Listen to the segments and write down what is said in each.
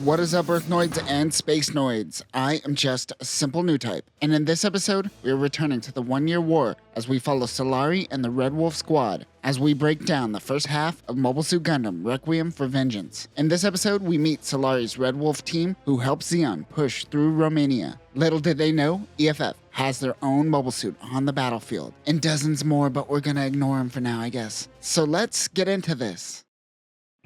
What is up, Earthnoids and Spacenoids? I am just a simple Newtype, and in this episode, we are returning to the 1-year war as we follow Solari and the Red Wolf Squad as we break down the first half of Mobile Suit Gundam Requiem for Vengeance. In this episode, we meet Solari's Red Wolf team who helped Zeon push through Romania. Little did they know, EFF has their own mobile suit on the battlefield, and dozens more, but we're gonna ignore them for now, I guess. So let's get into this.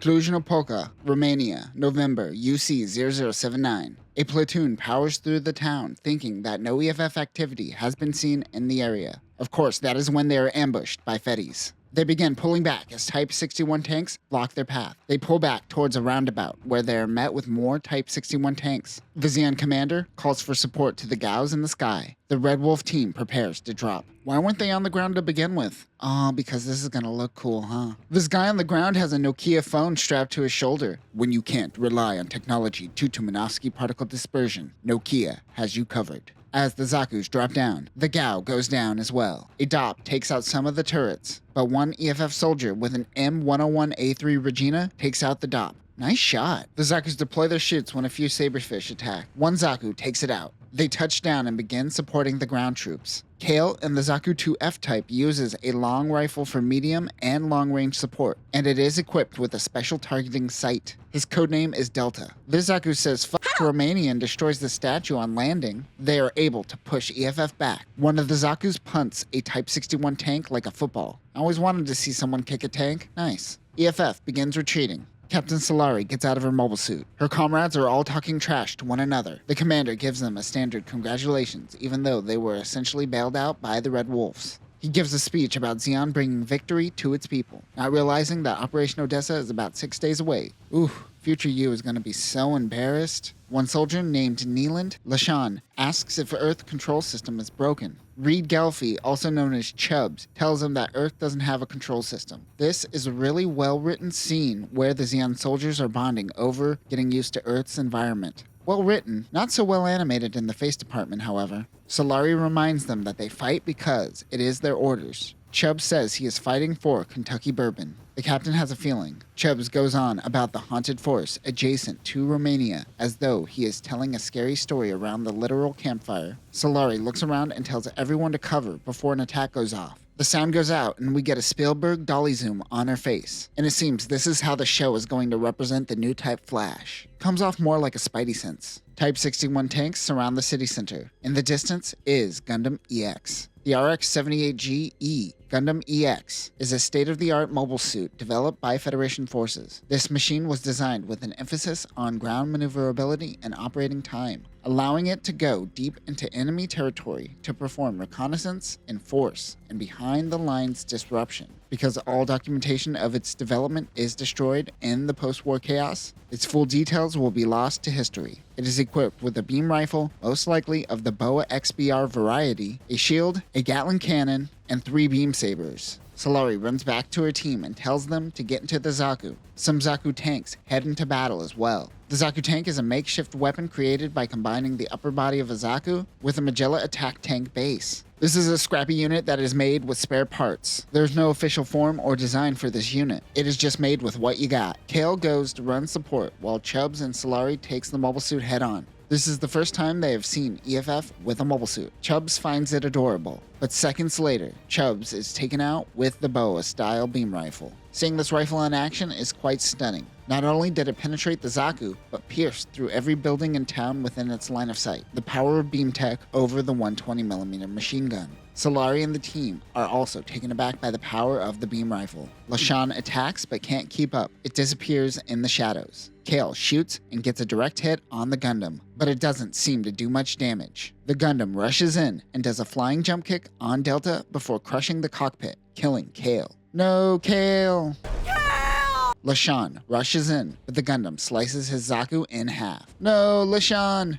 Cluj-Napoca, Romania, November, UC 0079. A platoon powers through the town thinking that no EFF activity has been seen in the area. Of course, that is when they are ambushed by Fetties. They begin pulling back as Type 61 tanks block their path. They pull back towards a roundabout where they are met with more Type 61 tanks. The Zeon commander calls for support to the Gaus in the sky. The Red Wolf team prepares to drop. Why weren't they on the ground to begin with? Oh, because this is gonna look cool, huh? This guy on the ground has a Nokia phone strapped to his shoulder. When you can't rely on technology due to Minovsky particle dispersion, Nokia has you covered. As the Zaku's drop down, the Gao goes down as well. A DOP takes out some of the turrets, but one EFF soldier with an M101A3 Regina takes out the DOP. Nice shot. The Zaku's deploy their chutes when a few Saberfish attack. One Zaku takes it out. They touch down and begin supporting the ground troops. Kale and the Zaku 2F type uses a long rifle for medium and long-range support, and it is equipped with a special targeting sight. His codename is Delta. This Zaku says fuck Romania and destroys the statue on landing. They are able to push EFF back. One of the Zaku's punts a Type 61 tank like a football. I always wanted to see someone kick a tank. Nice. EFF begins retreating. Captain Solari gets out of her mobile suit. Her comrades are all talking trash to one another. The commander gives them a standard congratulations, even though they were essentially bailed out by the Red Wolves. He gives a speech about Zeon bringing victory to its people, not realizing that Operation Odessa is about 6 days away. Ooh, future you is gonna be so embarrassed. One soldier named Neeland Lashan asks if Earth control system is broken. Reed Gelfie, also known as Chubbs, tells him that Earth doesn't have a control system. This is a really well-written scene where the Zeon soldiers are bonding over getting used to Earth's environment. Well written, not so well animated in the face department, however. Solari reminds them that they fight because it is their orders. Chubbs says he is fighting for Kentucky bourbon. The captain has a feeling. Chubbs goes on about the haunted forest adjacent to Romania as though he is telling a scary story around the literal campfire. Solari looks around and tells everyone to cover before an attack goes off. The sound goes out and we get a Spielberg dolly zoom on her face. And it seems this is how the show is going to represent the new Type Flash. Comes off more like a Spidey sense. Type 61 tanks surround the city center. In the distance is Gundam EX. The RX-78G-E Gundam EX is a state-of-the-art mobile suit developed by Federation forces. This machine was designed with an emphasis on ground maneuverability and operating time, allowing it to go deep into enemy territory to perform reconnaissance, enforce, and behind-the-lines disruption. Because all documentation of its development is destroyed in the post-war chaos, its full details will be lost to history. It is equipped with a beam rifle, most likely of the Boa XBR variety, a shield, a Gatling cannon, and 3 beam sabers. Solari runs back to her team and tells them to get into the Zaku. Some Zaku tanks head into battle as well. The Zaku tank is a makeshift weapon created by combining the upper body of a Zaku with a Magella attack tank base. This is a scrappy unit that is made with spare parts. There's no official form or design for this unit. It is just made with what you got. Kale goes to run support while Chubbs and Solari takes the mobile suit head on. This is the first time they have seen EFF with a mobile suit. Chubbs finds it adorable, but seconds later, Chubbs is taken out with the Boa-style beam rifle. Seeing this rifle in action is quite stunning. Not only did it penetrate the Zaku, but pierced through every building in town within its line of sight. The power of beam tech over the 120mm machine gun. Solari and the team are also taken aback by the power of the beam rifle. Lashan attacks but can't keep up. It disappears in the shadows. Kale shoots and gets a direct hit on the Gundam, but it doesn't seem to do much damage. The Gundam rushes in and does a flying jump kick on Delta before crushing the cockpit, killing Kale. No, Kale! Lashan rushes in, but the Gundam slices his Zaku in half. No, Lashan!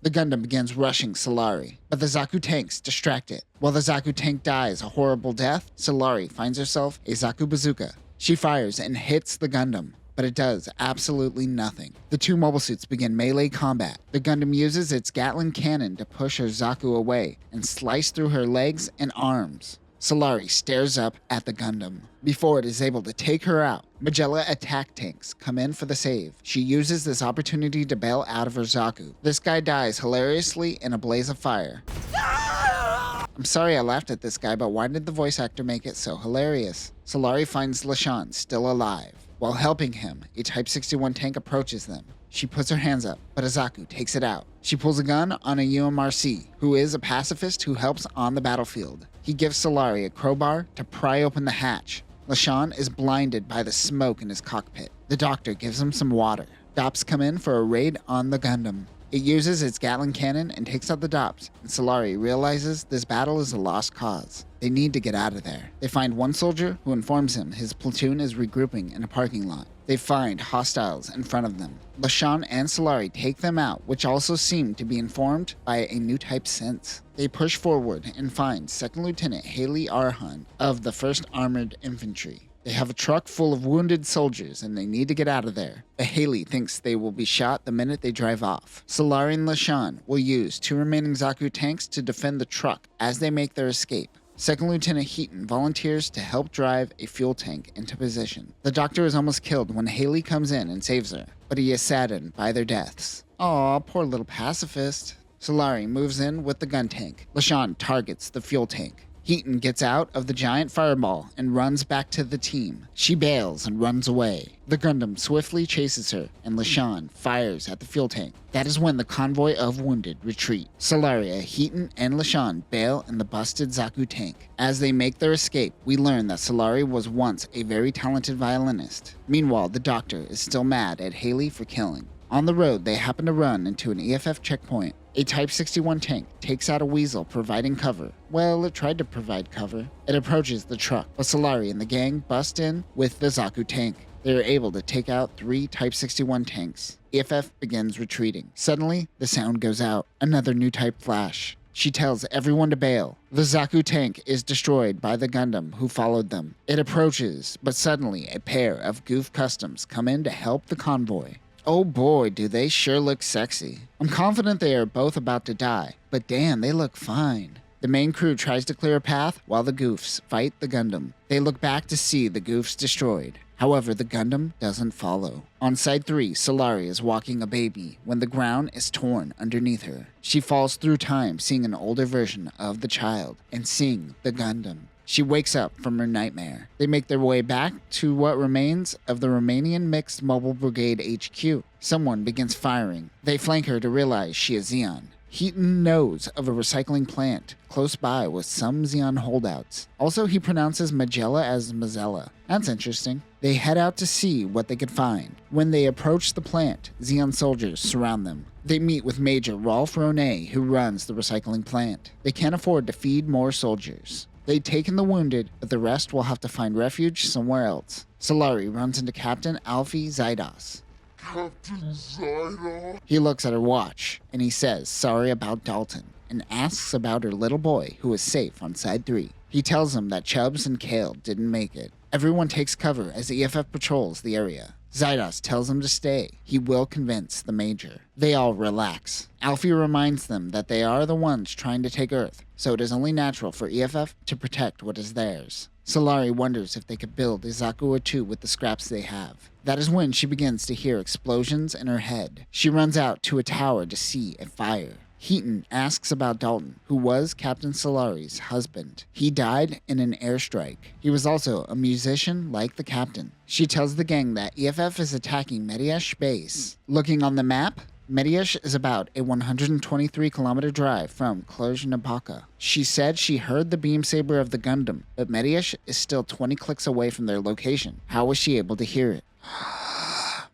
The Gundam begins rushing Solari, but the Zaku tanks distract it. While the Zaku tank dies a horrible death, Solari finds herself a Zaku bazooka. She fires and hits the Gundam, but it does absolutely nothing. The two mobile suits begin melee combat. The Gundam uses its Gatling cannon to push her Zaku away and slice through her legs and arms. Solari stares up at the Gundam. Before it is able to take her out, Magella attack tanks come in for the save. She uses this opportunity to bail out of her Zaku. This guy dies hilariously in a blaze of fire. I'm sorry I laughed at this guy, but why did the voice actor make it so hilarious? Solari finds LaShawn still alive. While helping him, a Type 61 tank approaches them. She puts her hands up, but a Zaku takes it out. She pulls a gun on a UMRC, who is a pacifist who helps on the battlefield. He gives Solari a crowbar to pry open the hatch. LaShawn is blinded by the smoke in his cockpit. The doctor gives him some water. Dops come in for a raid on the Gundam. It uses its Gatling cannon and takes out the Dops, and Solari realizes this battle is a lost cause. They need to get out of there. They find one soldier who informs him his platoon is regrouping in a parking lot. They find hostiles in front of them. LaShawn and Solari take them out, which also seem to be informed by a Newtype sense. They push forward and find 2nd Lieutenant Haley Arhan of the 1st Armored Infantry. They have a truck full of wounded soldiers and they need to get out of there. But Haley thinks they will be shot the minute they drive off. Solari and LaShawn will use 2 remaining Zaku tanks to defend the truck as they make their escape. 2nd Lieutenant Heaton volunteers to help drive a fuel tank into position. The doctor is almost killed when Haley comes in and saves her, but he is saddened by their deaths. Aw, poor little pacifist. Solari moves in with the gun tank. LaShawn targets the fuel tank. Heaton gets out of the giant fireball and runs back to the team. She bails and runs away. The Gundam swiftly chases her, and LaShawn fires at the fuel tank. That is when the convoy of wounded retreat. Solari, Heaton, and LaShawn bail in the busted Zaku tank. As they make their escape, we learn that Solari was once a very talented violinist. Meanwhile, the doctor is still mad at Haley for killing. On the road, they happen to run into an EFF checkpoint. A Type 61 tank takes out a Weasel, providing cover. Well, it tried to provide cover. It approaches the truck, but Solari and the gang bust in with the Zaku tank. They are able to take out 3 Type 61 tanks. EFF begins retreating. Suddenly, the sound goes out. Another Newtype flash. She tells everyone to bail. The Zaku tank is destroyed by the Gundam who followed them. It approaches, but suddenly a pair of Goof Customs come in to help the convoy. Oh boy, do they sure look sexy. I'm confident they are both about to die, but damn, they look fine. The main crew tries to clear a path while the Goofs fight the Gundam. They look back to see the Goofs destroyed. However, the Gundam doesn't follow. On Side 3, Solari is walking a baby when the ground is torn underneath her. She falls through time, seeing an older version of the child and seeing the Gundam. She wakes up from her nightmare. They make their way back to what remains of the Romanian Mixed Mobile Brigade HQ. Someone begins firing. They flank her to realize she is Zeon. Heaton knows of a recycling plant close by with some Zeon holdouts. Also, he pronounces Magella as Mazella. That's interesting. They head out to see what they could find. When they approach the plant, Zeon soldiers surround them. They meet with Major Rolf Ronay, who runs the recycling plant. They can't afford to feed more soldiers. They've taken the wounded, but the rest will have to find refuge somewhere else. Solari runs into Captain Alfie Zydos. Captain Zydos? He looks at her watch, and he says sorry about Dalton, and asks about her little boy who is safe on Side 3. He tells him that Chubbs and Kale didn't make it. Everyone takes cover as the EFF patrols the area. Zydos tells them to stay. He will convince the Major. They all relax. Alfie reminds them that they are the ones trying to take Earth, so it is only natural for EFF to protect what is theirs. Solari wonders if they could build a Zaku or 2 with the scraps they have. That is when she begins to hear explosions in her head. She runs out to a tower to see a fire. Heaton asks about Dalton, who was Captain Solari's husband. He died in an airstrike. He was also a musician like the captain. She tells the gang that EFF is attacking Mediesh base. Looking on the map, Mediesh is about a 123-kilometer drive from Cluj-Napoca. She said she heard the beam saber of the Gundam, but Mediesh is still 20 clicks away from their location. How was she able to hear it?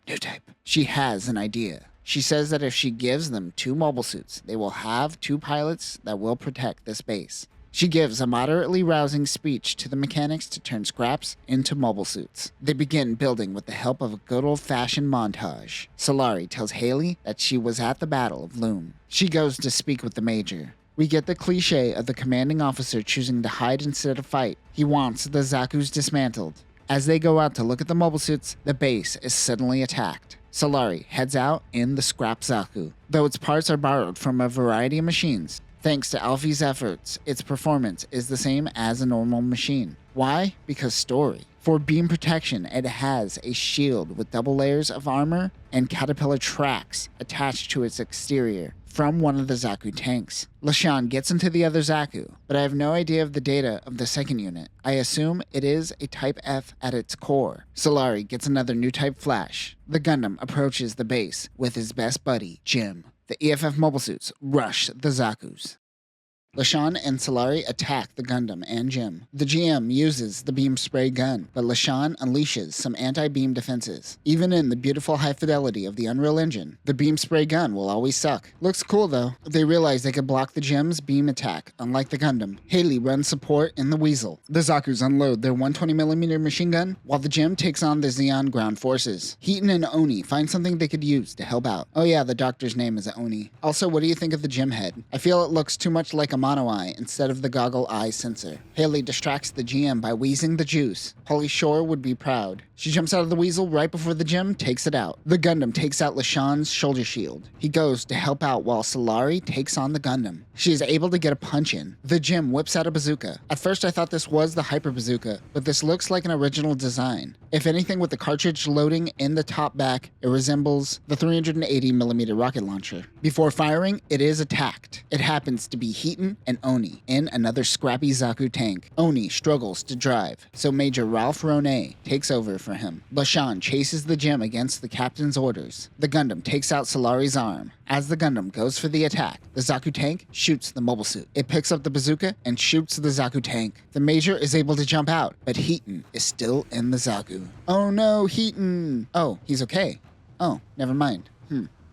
Newtype. She has an idea. She says that if she gives them 2 mobile suits, they will have 2 pilots that will protect this base. She gives a moderately rousing speech to the mechanics to turn scraps into mobile suits. They begin building with the help of a good old-fashioned montage. Solari tells Haley that she was at the Battle of Loom. She goes to speak with the Major. We get the cliche of the commanding officer choosing to hide instead of fight. He wants the Zakus dismantled. As they go out to look at the mobile suits, the base is suddenly attacked. Solari heads out in the scrap Zaku. Though its parts are borrowed from a variety of machines, Thanks to Alfie's efforts, its performance is the same as a normal machine. Why? Because story. For beam protection, it has a shield with double layers of armor and caterpillar tracks attached to its exterior from one of the Zaku tanks. LaShawn gets into the other Zaku, but I have no idea of the data of the second unit. I assume it is a Type F at its core. Solari gets another Newtype flash. The Gundam approaches the base with his best buddy, Jim. The EFF mobile suits rush the Zakus. LaShawn and Solari attack the Gundam and Jim. The GM uses the beam spray gun, but LaShawn unleashes some anti-beam defenses. Even in the beautiful high fidelity of the Unreal Engine, the beam spray gun will always suck. Looks cool though. They realize they could block the Jim's beam attack, unlike the Gundam. Haley runs support in the Weasel. The Zakus unload their 120mm machine gun, while the Jim takes on the Zeon ground forces. Heaton and Oni find something they could use to help out. Oh yeah, the doctor's name is Oni. Also, what do you think of the Jim head? I feel it looks too much like a mono eye instead of the goggle eye sensor. Haley distracts the GM by wheezing the juice. Polly Shore would be proud. She jumps out of the Weasel right before the Jim takes it out. The Gundam takes out LaShawn's shoulder shield. He goes to help out while Solari takes on the Gundam. She is able to get a punch in. The Jim whips out a bazooka. At first I thought this was the Hyper Bazooka, but this looks like an original design. If anything, with the cartridge loading in the top back, it resembles the 380mm rocket launcher. Before firing, it is attacked. It happens to be Heaton and Oni in another scrappy Zaku tank. Oni struggles to drive, so Major Ralph Ronay takes over for him. LaShawn chases the Jim against the captain's orders. The Gundam takes out Solari's arm. As the Gundam goes for the attack, the Zaku tank shoots the mobile suit. It picks up the bazooka and shoots the Zaku tank. The Major is able to jump out, but Heaton is still in the Zaku. Oh no, Heaton! Oh, he's okay. Oh, never mind.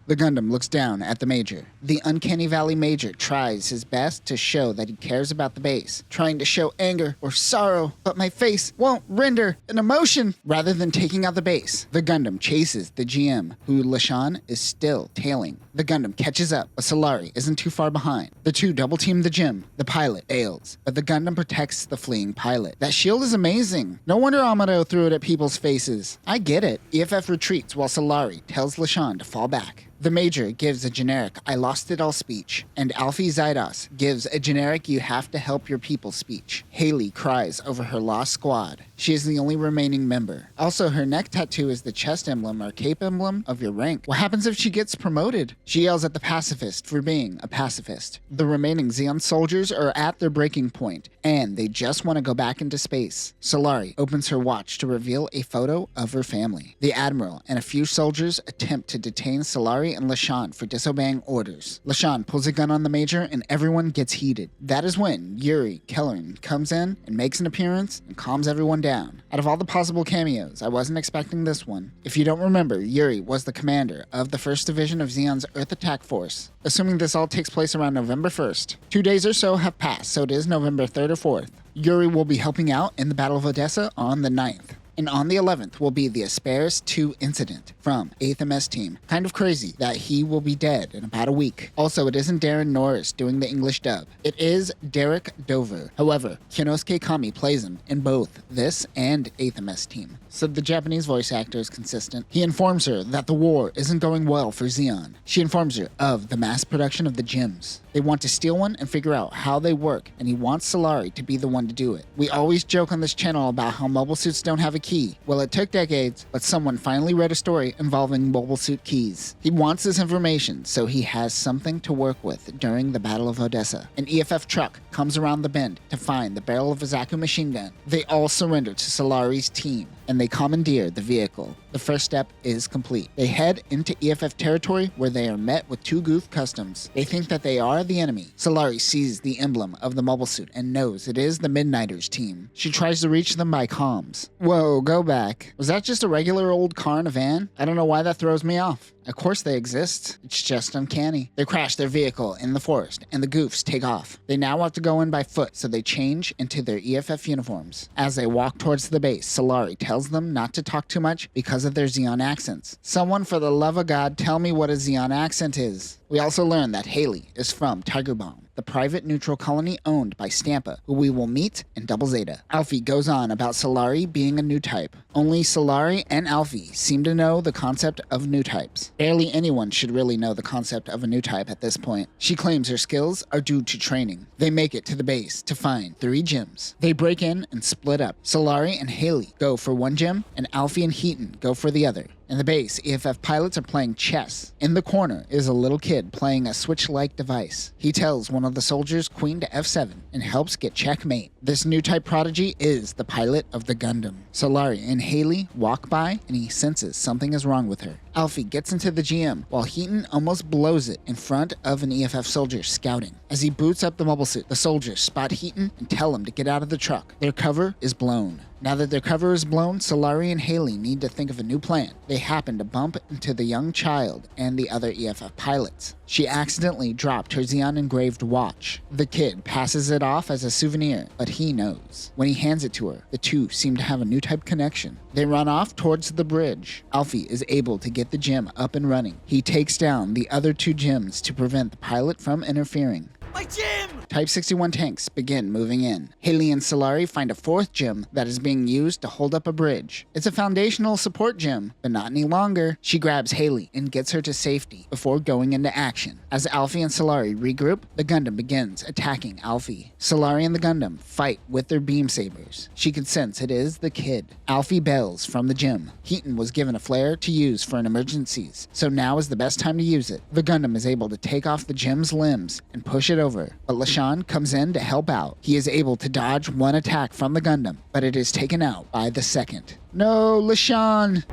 The Gundam looks down at the Major. The Uncanny Valley Major tries his best to show that he cares about the base, trying to show anger or sorrow, but my face won't render an emotion. Rather than taking out the base, the Gundam chases the GM, who LaShawn is still tailing. The Gundam catches up, but Solari isn't too far behind. The two double-team the Jim. The pilot bails, but the Gundam protects the fleeing pilot. That shield is amazing. No wonder Amado threw it at people's faces. I get it. EFF retreats while Solari tells LaShawn to fall back. The Major gives a generic "I lost it all" speech, and Alfie Zydos gives a generic "you have to help your people" speech. Haley cries over her lost squad. She is the only remaining member. Also, her neck tattoo is the chest emblem or cape emblem of your rank. What happens if she gets promoted? She yells at the pacifist for being a pacifist. The remaining Zeon soldiers are at their breaking point, and they just want to go back into space. Solari opens her watch to reveal a photo of her family. The Admiral and a few soldiers attempt to detain Solari and LaShawn for disobeying orders. LaShawn pulls a gun on the Major and everyone gets heated. That is when Yuri Kelleran comes in and makes an appearance and calms everyone down. Out of all the possible cameos, I wasn't expecting this one. If you don't remember, Yuri was the commander of the 1st Division of Zeon's Earth Attack Force. Assuming this all takes place around November 1st. 2 days or so have passed, so it is November 3rd or 4th. Yuri will be helping out in the Battle of Odessa on the 9th. And on the 11th will be the Asparis 2 incident from 8th MS team. Kind of crazy that he will be dead in about a week. Also, it isn't Darren Norris doing the English dub. It is Derek Dover. However, Kinosuke Kami plays him in both this and 8th MS team, so the Japanese voice actor is consistent. He informs her that the war isn't going well for Zeon. She informs her of the mass production of the Jims. They want to steal one and figure out how they work, and he wants Solari to be the one to do it. We always joke on this channel about how mobile suits don't have a key. Well, it took decades, but someone finally read a story involving mobile suit keys. He wants this information so he has something to work with during the Battle of Odessa. An EFF truck comes around the bend to find the barrel of a Zaku machine gun. They all surrender to Solari's team, and they commandeer the vehicle. The first step is complete. They head into EFF territory where they are met with 2 Goof customs. They think that they are the enemy. Solari sees the emblem of the mobile suit and knows it is the Midnighters team. She tries to reach them by comms. Whoa, go back. Was that just a regular old car in a van? I don't know why that throws me off. Of course they exist. It's just uncanny. They crash their vehicle in the forest, and the Goofs take off. They now have to go in by foot, so they change into their EFF uniforms. As they walk towards the base, Solari tells them not to talk too much because of their Zeon accents. Someone, for the love of God, tell me what a Zeon accent is. We also learn that Haley is from Tiger Bomb, the private neutral colony owned by Stampa, who we will meet in Double Zeta. Alfie goes on about Solari being a Newtype. Only Solari and Alfie seem to know the concept of Newtypes. Barely anyone should really know the concept of a Newtype at this point. She claims her skills are due to training. They make it to the base to find 3 gyms. They break in and split up. Solari and Haley go for one gym, and Alfie and Heaton go for the other. In the base, EFF pilots are playing chess. In the corner is a little kid playing a switch-like device. He tells one of the soldiers queen to F7 and helps get checkmate. This Newtype prodigy is the pilot of the Gundam. Solari and Haley walk by and he senses something is wrong with her. Alfie gets into the GM while Heaton almost blows it in front of an EFF soldier scouting. As he boots up the mobile suit, the soldiers spot Heaton and tell him to get out of the truck. Their cover is blown. Now that their cover is blown, Solari and Haley need to think of a new plan. They happen to bump into the young child and the other EFF pilots. She accidentally dropped her Xeon-engraved watch. The kid passes it off as a souvenir, but he knows. When he hands it to her, the two seem to have a Newtype connection. They run off towards the bridge. Alfie is able to get the gym up and running. He takes down the other 2 gyms to prevent the pilot from interfering. My gym! Type 61 tanks begin moving in. Haley and Solari find a 4th gym that is being used to hold up a bridge. It's a foundational support gym, but not any longer. She grabs Haley and gets her to safety before going into action. As Alfie and Solari regroup, the Gundam begins attacking Alfie. Solari and the Gundam fight with their beam sabers. She can sense it is the kid. Alfie bails from the gym. Heaton was given a flare to use for an emergencies, so now is the best time to use it. The Gundam is able to take off the gym's limbs and push it over, but LaShawn comes in to help out. He is able to dodge one attack from the Gundam, but it is taken out by the second. No, LaShawn!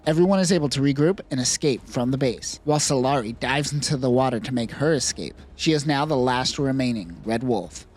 Everyone is able to regroup and escape from the base, while Solari dives into the water to make her escape. She is now the last remaining Red Wolf.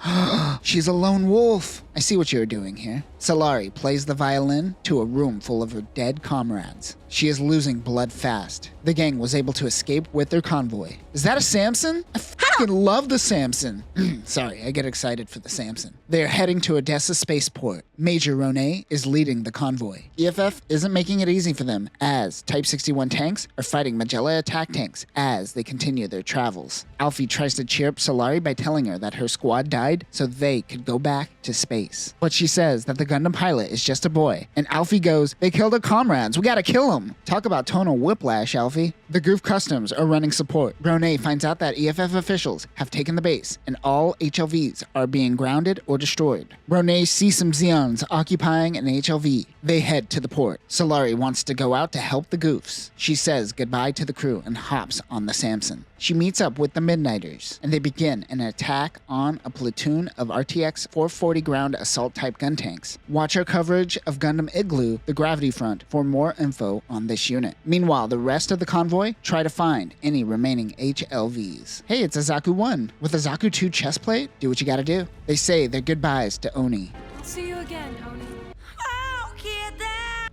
She's a lone wolf! I see what you're doing here. Solari plays the violin to a room full of her dead comrades. She is losing blood fast. The gang was able to escape with their convoy. Is that a Samson? I fucking love the Samson. Sorry, I get excited for the Samson. They are heading to Odessa spaceport. Major Ronet is leading the convoy. EFF isn't making it easy for them, as Type 61 tanks are fighting Magella attack tanks as they continue their travels. Alfie tries to cheer up Solari by telling her that her squad died so they could go back to space. But she says that the Gundam pilot is just a boy, and Alfie goes, "They killed our comrades, we gotta kill them." Talk about tonal whiplash, Alfie. The Goof Customs are running support. Ronet finds out that EFF officials have taken the base, and all HLVs are being grounded or destroyed. Ronet sees some Zeons occupying an HLV. They head to the port. Solari wants to go out to help the Goofs. She says goodbye to the crew and hops on the Samson. She meets up with the Midnighters, and they begin an attack on a platoon of RTX 440 ground assault type gun tanks. Watch our coverage of Gundam Igloo, the Gravity Front, for more info on this unit. Meanwhile, the rest of the convoy try to find any remaining HLVs. Hey, it's a Zaku 1 with a Zaku 2 chest plate. Do what you gotta do. They say their goodbyes to Oni. I'll see you again, Oni.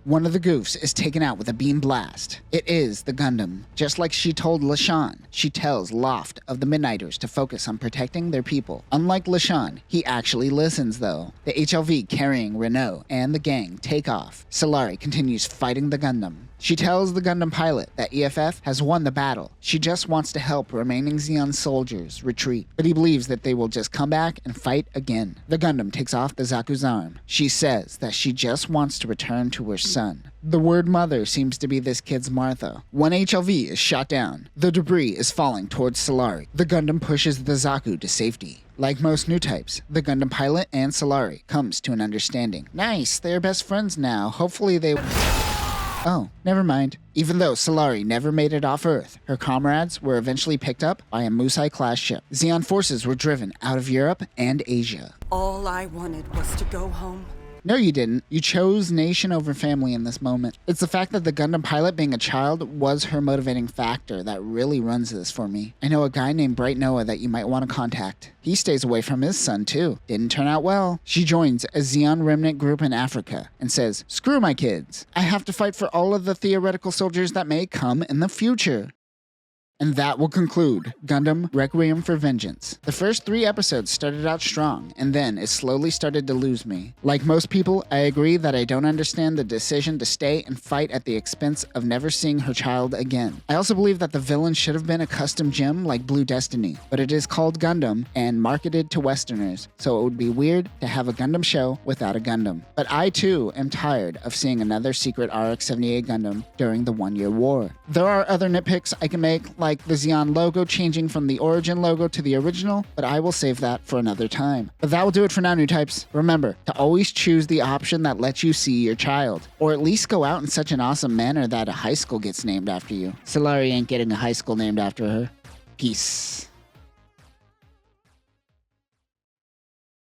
One of the Goofs is taken out with a beam blast. It is the Gundam. Just like she told LaShawn, she tells Loft of the Midnighters to focus on protecting their people. Unlike LaShawn, he actually listens though. The HLV carrying Renault and the gang take off. Solari continues fighting the Gundam. She tells the Gundam pilot that EFF has won the battle. She just wants to help remaining Zeon soldiers retreat, but he believes that they will just come back and fight again. The Gundam takes off the Zaku's arm. She says that she just wants to return to her son. The word mother seems to be this kid's Martha. One HLV is shot down. The debris is falling towards Solari. The Gundam pushes the Zaku to safety. Like most Newtypes, the Gundam pilot and Solari comes to an understanding. Nice, they're best friends now. Hopefully they... Oh, never mind. Even though Solari never made it off Earth, her comrades were eventually picked up by a Musai-class ship. Zeon forces were driven out of Europe and Asia. All I wanted was to go home. No, you didn't. You chose nation over family in this moment. It's the fact that the Gundam pilot being a child was her motivating factor that really runs this for me. I know a guy named Bright Noah that you might want to contact. He stays away from his son too. Didn't turn out well. She joins a Zeon remnant group in Africa and says, "Screw my kids. I have to fight for all of the theoretical soldiers that may come in the future." And that will conclude Gundam Requiem for Vengeance. The first 3 episodes started out strong, and then it slowly started to lose me. Like most people, I agree that I don't understand the decision to stay and fight at the expense of never seeing her child again. I also believe that the villain should have been a custom gem like Blue Destiny, but it is called Gundam and marketed to Westerners, so it would be weird to have a Gundam show without a Gundam. But I too am tired of seeing another secret RX-78 Gundam during the 1 Year War. There are other nitpicks I can make, like the Xeon logo changing from the origin logo to the original, but I will save that for another time. But that will do it for now, Newtypes. Remember to always choose the option that lets you see your child, or at least go out in such an awesome manner that a high school gets named after you. Solari ain't getting a high school named after her. Peace.